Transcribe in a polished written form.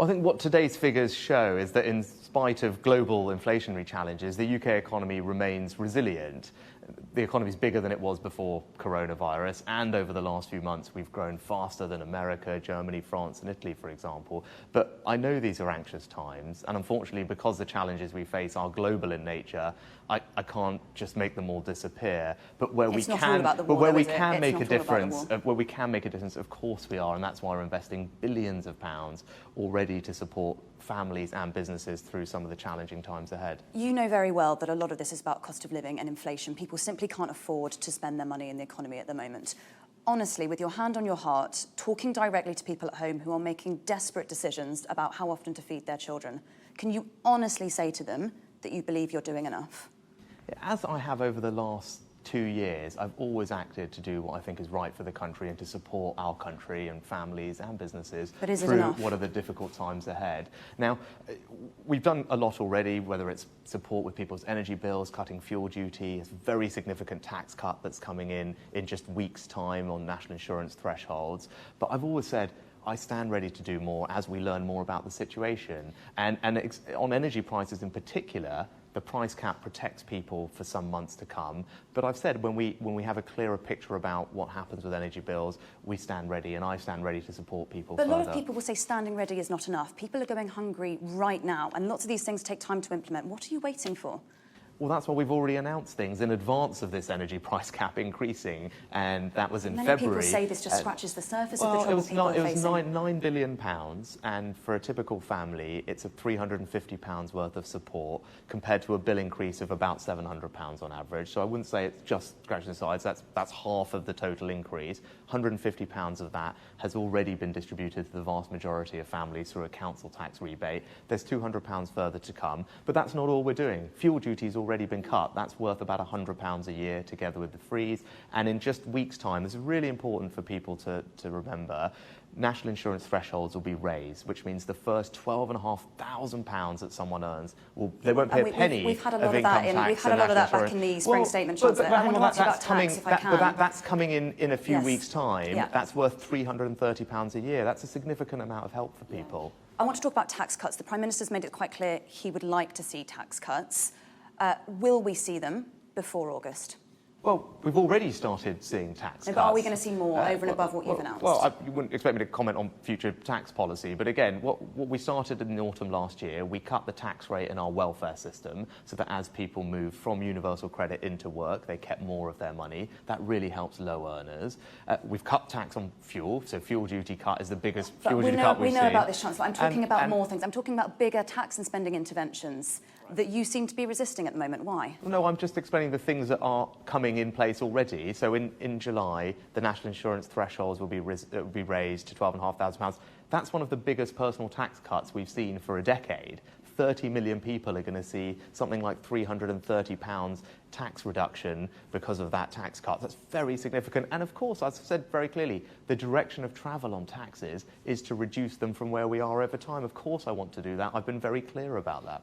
Well, I think what today's figures show is that in spite of global inflationary challenges, the UK economy remains resilient. The economy is bigger than it was before coronavirus, and over the last few months we've grown faster than America, Germany, France and Italy, for example. But I know these are anxious times, and unfortunately, because the challenges we face are global in nature, I can't just make them all disappear. But where we can make a difference, of course we are, and that's why we're investing billions of pounds already to support families and businesses through some of the challenging times ahead. You know very well that a lot of this is about cost of living and inflation. People simply can't afford to spend their money in the economy at the moment. Honestly, with your hand on your heart, talking directly to people at home who are making desperate decisions about how often to feed their children, can you honestly say to them that you believe you're doing enough? As I have over the last 2 years, I've always acted to do what I think is right for the country and to support our country and families and businesses through what are the difficult times ahead. Now, we've done a lot already, whether it's support with people's energy bills, cutting fuel duty, it's a very significant tax cut that's coming in just weeks' time on national insurance thresholds. But I've always said, I stand ready to do more as we learn more about the situation. And on energy prices in particular, the price cap protects people for some months to come. But I've said when we have a clearer picture about what happens with energy bills, we stand ready, and I stand ready to support people further. But a lot of people will say standing ready is not enough. People are going hungry right now, and lots of these things take time to implement. What are you waiting for? Well, that's why we've already announced things in advance of this energy price cap increasing, and that was in February. Many people say this just scratches the surface of the trouble people are facing. It was £9 billion, and for a typical family, it's a £350 worth of support compared to a bill increase of about £700 on average. So I wouldn't say it's just scratching the sides. That's half of the total increase. £150 of that has already been distributed to the vast majority of families through a council tax rebate. There's £200 further to come, but that's not all we're doing. Fuel duty's already been cut. That's worth about £100 a year together with the freeze. And in just weeks' time, this is really important for people to remember, national insurance thresholds will be raised, which means the first £12,500 that someone earns, they won't pay a penny We've had a of lot of income that tax. We've had a lot of that back in the spring statement, Chancellor. I want to ask you about tax, if I can. But that's coming in a few weeks' time. Yeah. That's worth £330 a year. That's a significant amount of help for people. I want to talk about tax cuts. The Prime Minister's made it quite clear he would like to see tax cuts. Will we see them before August? Well, we've already started seeing tax cuts. But are we going to see more over and above what you've announced? Well, you wouldn't expect me to comment on future tax policy, but again, what we started in the autumn last year, we cut the tax rate in our welfare system so that as people move from universal credit into work, they kept more of their money. That really helps low earners. We've cut tax on fuel, so fuel duty cut is the biggest fuel duty cut we've seen. We know about this, Chancellor. I'm talking about more things. I'm talking about bigger tax and spending interventions that you seem to be resisting at the moment. Why? No, I'm just explaining the things that are coming in place already. So in July, the national insurance thresholds will be raised to £12,500. That's one of the biggest personal tax cuts we've seen for a decade. 30 million people are going to see something like £330 tax reduction because of that tax cut. That's very significant. And of course, as I've said very clearly, the direction of travel on taxes is to reduce them from where we are over time. Of course I want to do that. I've been very clear about that.